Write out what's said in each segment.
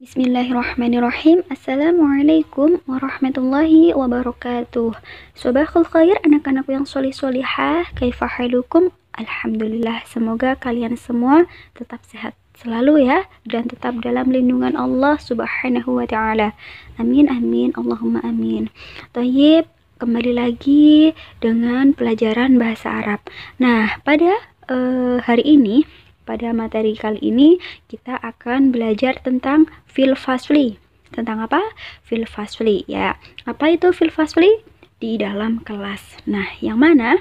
Bismillahirrahmanirrahim. Assalamualaikum warahmatullahi wabarakatuh. Sobahul khair anak-anakku yang solih-solihah. Kaifa halukum? Alhamdulillah. Semoga kalian semua tetap sehat selalu ya, dan tetap dalam lindungan Allah subhanahu wa ta'ala. Amin amin Allahumma amin. Tayyib, kembali lagi dengan pelajaran bahasa Arab. Nah, pada hari ini, pada materi kali ini kita akan belajar tentang fil fasli. Tentang apa? Fil fasli ya. Apa itu fil fasli? Di dalam kelas. Nah, yang mana?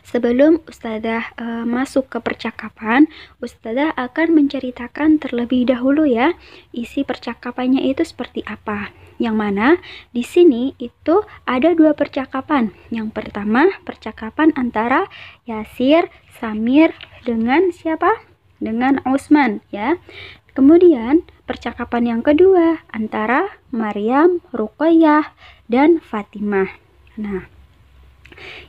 Sebelum Ustazah masuk ke percakapan, Ustazah akan menceritakan terlebih dahulu ya, isi percakapannya itu seperti apa. Yang mana di sini itu ada dua percakapan. Yang pertama, percakapan antara Yasir, Samir dengan siapa? Dengan Usman ya. Kemudian percakapan yang kedua antara Maryam, Ruqayyah dan Fatimah. Nah,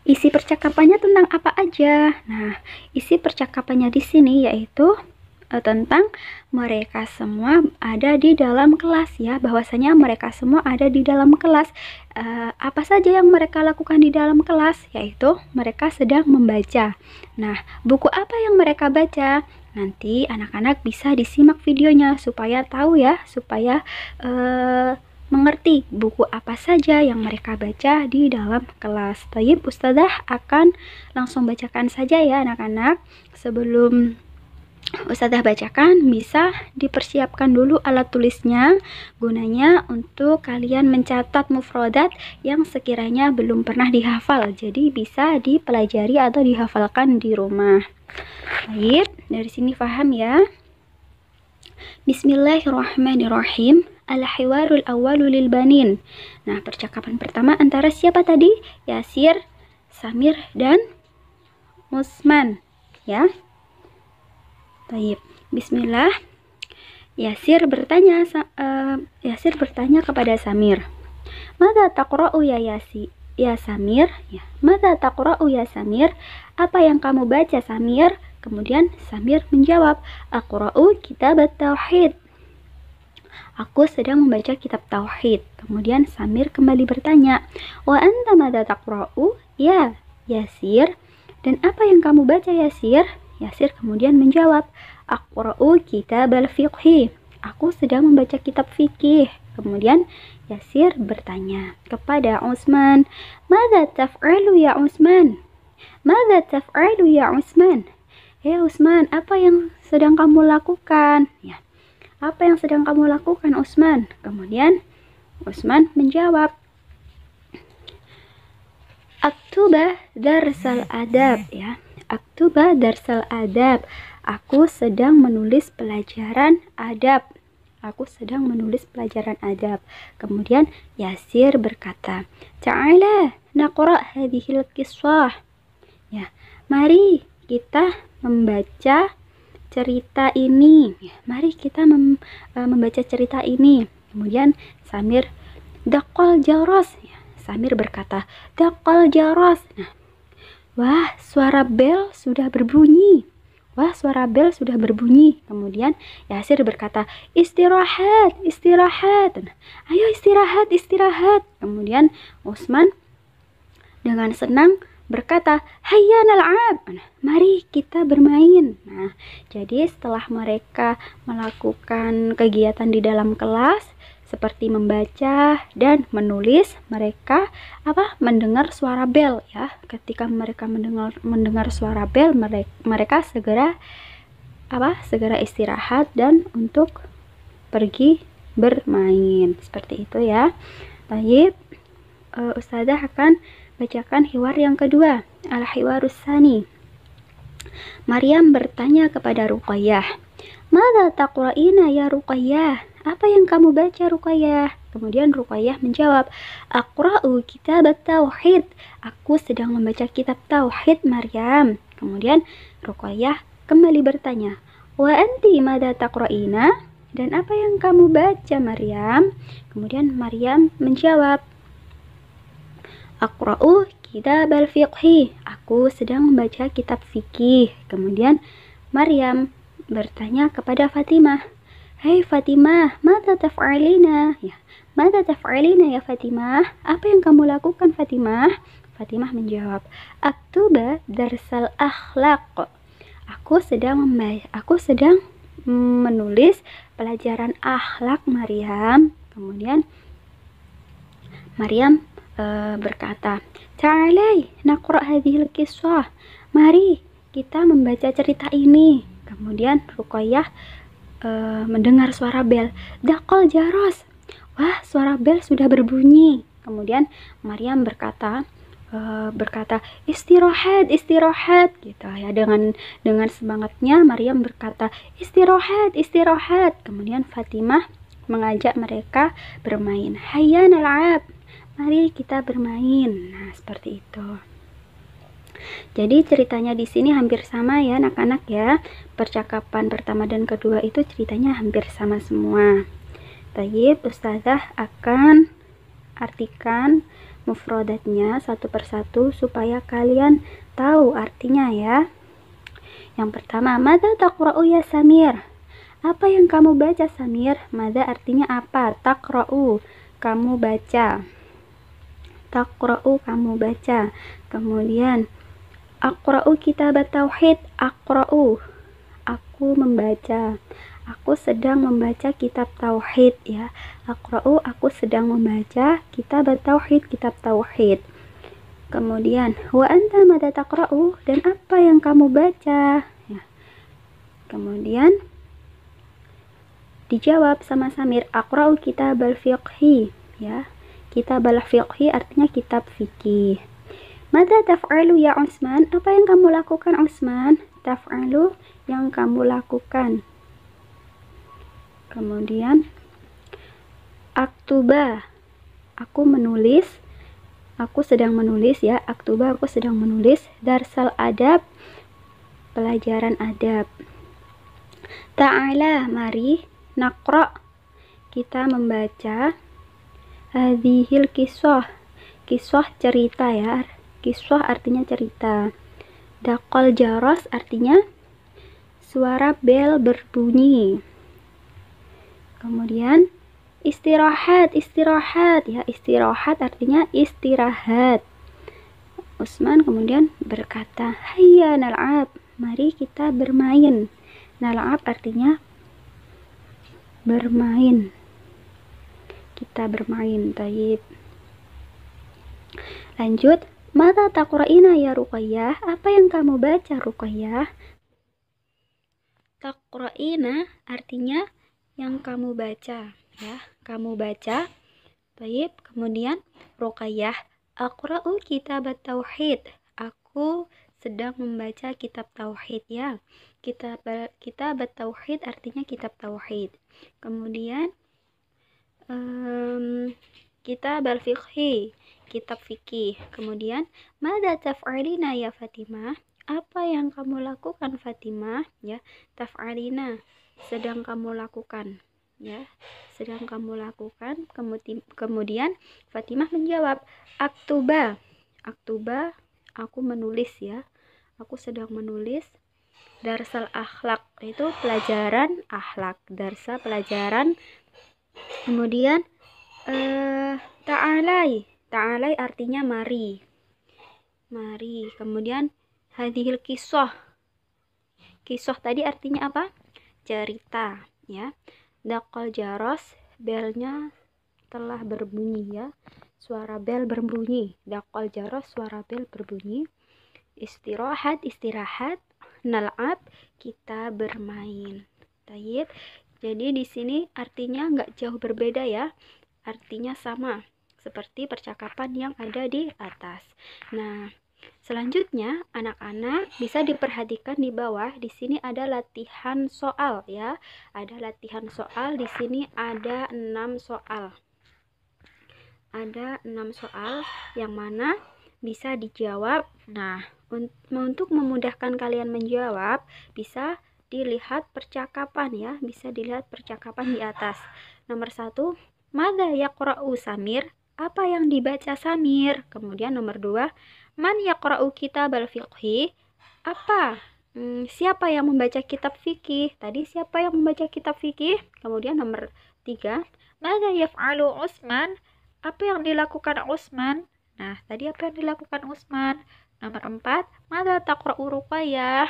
isi percakapannya tentang apa aja? Nah, isi percakapannya di sini yaitu tentang mereka semua ada di dalam kelas ya, bahwasanya mereka semua ada di dalam kelas. Apa saja yang mereka lakukan di dalam kelas? Yaitu mereka sedang membaca. Nah, buku apa yang mereka baca? Nanti anak-anak bisa disimak videonya supaya tahu ya, supaya mengerti buku apa saja yang mereka baca di dalam kelas. Tayyib, Ustazah akan langsung bacakan saja ya anak-anak. Sebelum Ustazah bacakan, bisa dipersiapkan dulu alat tulisnya, gunanya untuk kalian mencatat mufrodat yang sekiranya belum pernah dihafal. Jadi bisa dipelajari atau dihafalkan di rumah. Baik, dari sini paham ya. Bismillahirrahmanirrahim. Al-hiwarul awwalu lil banin. Nah, percakapan pertama antara siapa tadi? Yasir, Samir dan Usman ya. Baik, bismillah. Yasir bertanya kepada Samir. Madza taqra'u ya Samir? Ya. Madza taqra'u ya Samir? Apa yang kamu baca Samir? Kemudian Samir menjawab, Aqra'u kitab at-tauhid. Aku sedang membaca kitab tauhid. Kemudian Samir kembali bertanya, Wa anta madza taqra'u ya Yasir? Dan apa yang kamu baca Yasir? Yasir kemudian menjawab, Aqra'u kitab al-fiqhi. Aku sedang membaca kitab fikih. Kemudian Yasir bertanya kepada Usman, Madza taf'alu ya Usman? Madza taf'alu ya Usman? Usman, apa yang sedang kamu lakukan? Ya. Apa yang sedang kamu lakukan Usman? Kemudian Usman menjawab, Aktuba darsal adab ya. Aktuba darsal adab. Aku sedang menulis pelajaran adab. Aku sedang menulis pelajaran adab. Kemudian Yasir berkata, Ta'ala naqra' hadhil qissah. Ya, mari kita membaca cerita ini. Ya, mari kita membaca cerita ini. Kemudian Samir, Daqqal jaras. Ya, Samir berkata, Daqqal jaras. Nah, wah, suara bel sudah berbunyi. Wah, suara bel sudah berbunyi. Kemudian Yasir berkata, istirahat, istirahat. Ayo istirahat, istirahat. Kemudian Usman dengan senang berkata, hayya nal'ab. Mari kita bermain. Nah, jadi setelah mereka melakukan kegiatan di dalam kelas, seperti membaca dan menulis, mereka mendengar suara bel ya. Ketika mereka mendengar suara bel, mereka segera istirahat dan untuk pergi bermain. Seperti itu ya. Baik, Ustazah akan bacakan hiwar yang kedua. Al-hiwarus tsani. Maryam bertanya kepada Ruqayyah, Madza taqra'ina ya Ruqayyah? Apa yang kamu baca Ruqayyah? Kemudian Ruqayyah menjawab, Aqra'u kitab at-tauhid. Aku sedang membaca kitab tauhid Maryam. Kemudian Ruqayyah kembali bertanya, Wa anti madza taqra'ina? Dan apa yang kamu baca Maryam? Kemudian Maryam menjawab, Aqra'u kitab al-fiqhi. Aku sedang membaca kitab fikih. Kemudian Maryam bertanya kepada Fatimah, Hai Fatimah, mada taf'alina? Ya, mada taf'alina ya Fatimah? Apa yang kamu lakukan Fatimah? Fatimah menjawab, aktuba darsal akhlaq. Aku sedang menulis pelajaran akhlak Maryam. Kemudian Maryam berkata, Ta'alai naqra hadhil qissah. Mari kita membaca cerita ini. Kemudian Ruqayyah mendengar suara bel. Dakol jaros. Wah, suara bel sudah berbunyi. Kemudian Maryam berkata istirahat gitu ya, dengan semangatnya Maryam berkata istirahat. Kemudian Fatimah mengajak mereka bermain. Hayya nal'ab, mari kita bermain. Nah, seperti itu. Jadi ceritanya di sini hampir sama ya anak-anak ya. Percakapan pertama dan kedua itu ceritanya hampir sama semua. Baik, Ustazah akan artikan mufrodatnya satu persatu supaya kalian tahu artinya ya. Yang pertama, mada taqra'u ya Samir? Apa yang kamu baca Samir? Mada artinya apa? Taqra'u, kamu baca. Taqra'u, kamu baca. Kemudian aqra'u kitabat tauhid. Aqra'u, aku membaca. Aku sedang membaca kitab tauhid ya. Aqra'u, aku sedang membaca kitab tauhid, kitab tauhid. Kemudian wa anta mada taqra'u, dan apa yang kamu baca ya. Kemudian dijawab sama Samir, aqra'u kitab al-fiqhi ya. Kitab al-fiqhi artinya kitab fikih. Mada taf'alu ya Utsman? Apa yang kamu lakukan Utsman? Taf'alu, yang kamu lakukan. Kemudian aktuba, aku menulis. Aku sedang menulis ya. Aktuba, aku sedang menulis. Darsal adab, pelajaran adab. Ta'ala, mari. Naqra, kita membaca. Hadhil qissah, qissah cerita ya. Qissah artinya cerita. Daqal jaras artinya suara bel berbunyi. Kemudian istirahat ya. Istirahat artinya istirahat. Utsman kemudian berkata, hayya nal'ab, mari kita bermain. Nal'ab artinya bermain. Kita bermain. Taib. Lanjut, mada taqra'ina ya Ruqayyah? Apa yang kamu baca Ruqayyah? Taqra'ina artinya yang kamu baca ya, kamu baca. Baik, kemudian Ruqayyah, aqra'u kitab tauhid. Aku sedang membaca kitab tauhid ya. Kitab tauhid artinya kitab tauhid. Kemudian kitab al-fiqhi, kitab fikih. Kemudian mada taf'alina ya Fatimah? Apa yang kamu lakukan Fatimah ya? Taf'alina, sedang kamu lakukan ya, sedang kamu lakukan. Kemudian Fatimah menjawab, aktuba, aku menulis ya, aku sedang menulis. Darsal akhlak, itu pelajaran akhlak. Darsa, pelajaran. Kemudian ta'alai artinya mari. Kemudian hadhil qissah, kisah tadi artinya apa? Cerita ya. Daqal jaros, belnya telah berbunyi ya. Suara bel berbunyi. Daqal jaros, suara bel berbunyi. Istirahat, nal'ab, kita bermain. Taib. Jadi di sini artinya nggak jauh berbeda ya. Artinya sama seperti percakapan yang ada di atas. Nah, selanjutnya anak-anak bisa diperhatikan di bawah. Di sini ada latihan soal ya. Ada latihan soal. Di sini ada 6 soal. Ada 6 soal yang mana bisa dijawab. Nah, untuk memudahkan kalian menjawab, bisa dilihat percakapan ya. Bisa dilihat percakapan di atas. Nomor 1, mada yaqra'u Samir? Apa yang dibaca Samir? Kemudian nomor 2, man yaqra'u kitab al-fiqhi? Apa Siapa yang membaca kitab fikih? Tadi siapa yang membaca kitab fikih? Kemudian nomor 3, Mada yaf'alu Utsman? Apa yang dilakukan Utsman? Nah, tadi apa yang dilakukan Utsman? Nomor 4, Mada taqra'u Ruqayyah?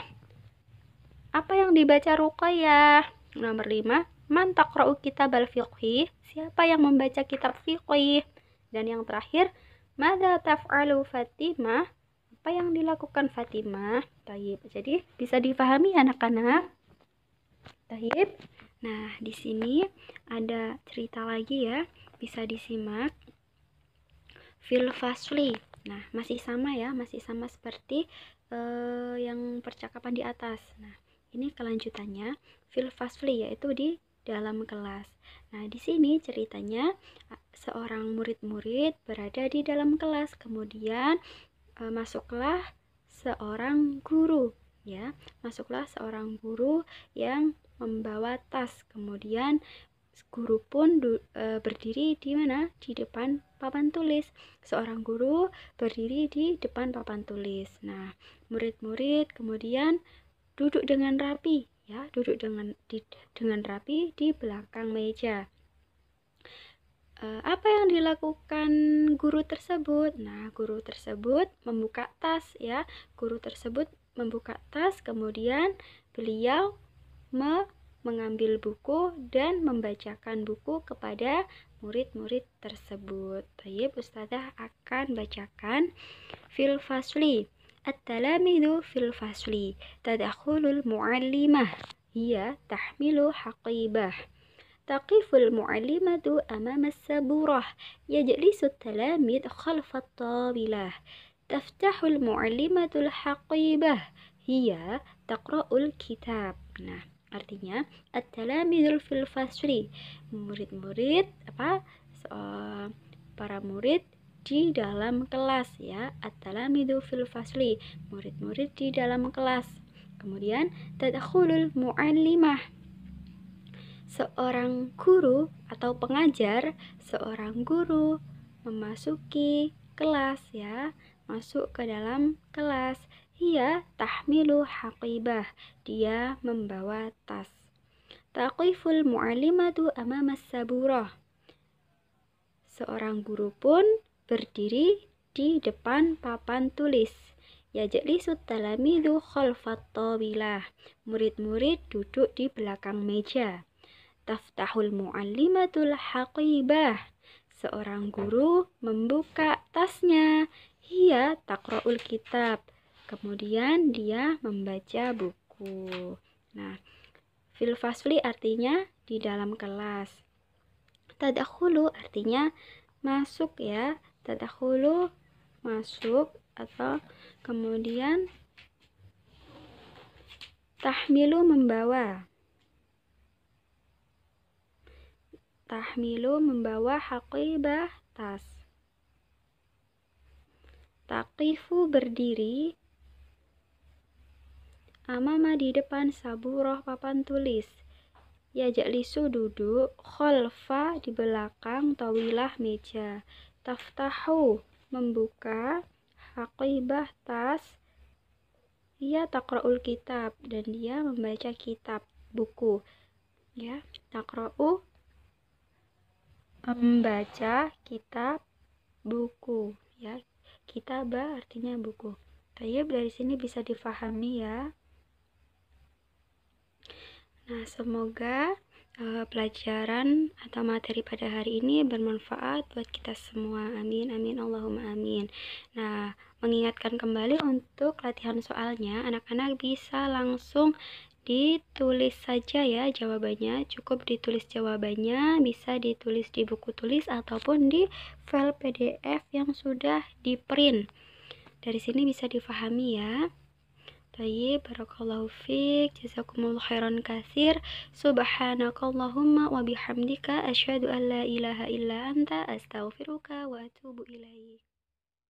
Apa yang dibaca Ruqayyah? Nomor 5, Man taqra'u kitab al-fiqhi? Siapa yang membaca kitab fiqih? Dan yang terakhir, Mada taf'alu Fatimah? Apa yang dilakukan Fatimah? Taib. Jadi bisa dipahami anak-anak. Taib. Nah, di sini ada cerita lagi ya. Bisa disimak. Fil fasli. Nah, masih sama ya, masih sama seperti yang percakapan di atas. Nah, ini kelanjutannya fil fasli, yaitu di dalam kelas. Nah, di sini ceritanya seorang murid-murid berada di dalam kelas, kemudian masuklah seorang guru ya, masuklah seorang guru yang membawa tas. Kemudian guru pun berdiri di mana? Di depan papan tulis. Seorang guru berdiri di depan papan tulis. Nah, murid-murid kemudian duduk dengan rapi ya, duduk dengan rapi di belakang meja. Apa yang dilakukan guru tersebut? Nah, guru tersebut membuka tas ya. Guru tersebut membuka tas, kemudian beliau mengambil buku dan membacakan buku kepada murid-murid tersebut. Tayyib, Ustazah akan bacakan fil fasli. At-talamidu fil fasli. Tadakhulul mu'allimah. Hiya tahmilu haqibah. تقف المعلمة أمام السبورة يجلس التلاميذ خلف الطاولة تفتح المعلمة الحقيبة هي تقرأ الكتاب. Nah, artinya at-talamidul fil fasli, murid-murid para murid di dalam kelas ya. At-talamidu fil fasli, murid-murid di dalam kelas. Kemudian tadkhulul muallimah, seorang guru atau pengajar, seorang guru memasuki kelas ya, masuk ke dalam kelas. Hiya tahmilu haqibah, dia membawa tas. Taqiful mu'allimatu amama saburah, seorang guru pun berdiri di depan papan tulis. Yajlisu talamidu khalfat tawilah, murid-murid duduk di belakang meja. Taftahul mu'allimatul haqibah, seorang guru membuka tasnya. Hiya taqra'ul kitab, kemudian dia membaca buku. Nah, fil fasli artinya di dalam kelas. Tadakhulu artinya masuk ya. Tadakhulu masuk, atau kemudian tahmilu membawa. Tahmilu membawa haqibah tas. Taqifu berdiri. Amama di depan saburah papan tulis. Yajlisu duduk. Khalfa di belakang tawilah meja. Taftahu membuka. Haqibah tas. Ia taqra'ul kitab, dan dia membaca kitab, buku ya. Taqra'u membaca, kitab buku ya. Kitabah artinya buku. Tayyib, dari sini bisa difahami ya. Nah, semoga pelajaran atau materi pada hari ini bermanfaat buat kita semua. Amin, amin, Allahumma amin. Nah, mengingatkan kembali untuk latihan soalnya, anak-anak bisa langsung ditulis saja ya jawabannya. Cukup ditulis jawabannya, bisa ditulis di buku tulis ataupun di file PDF yang sudah di print. Dari sini bisa difahami ya. Tayyib, barakallahu fiik, jazakumullah khairan katsir. Subhanakallahumma wa bihamdika asyhadu an la ilaha illa anta astaghfiruka wa atubu ilaik.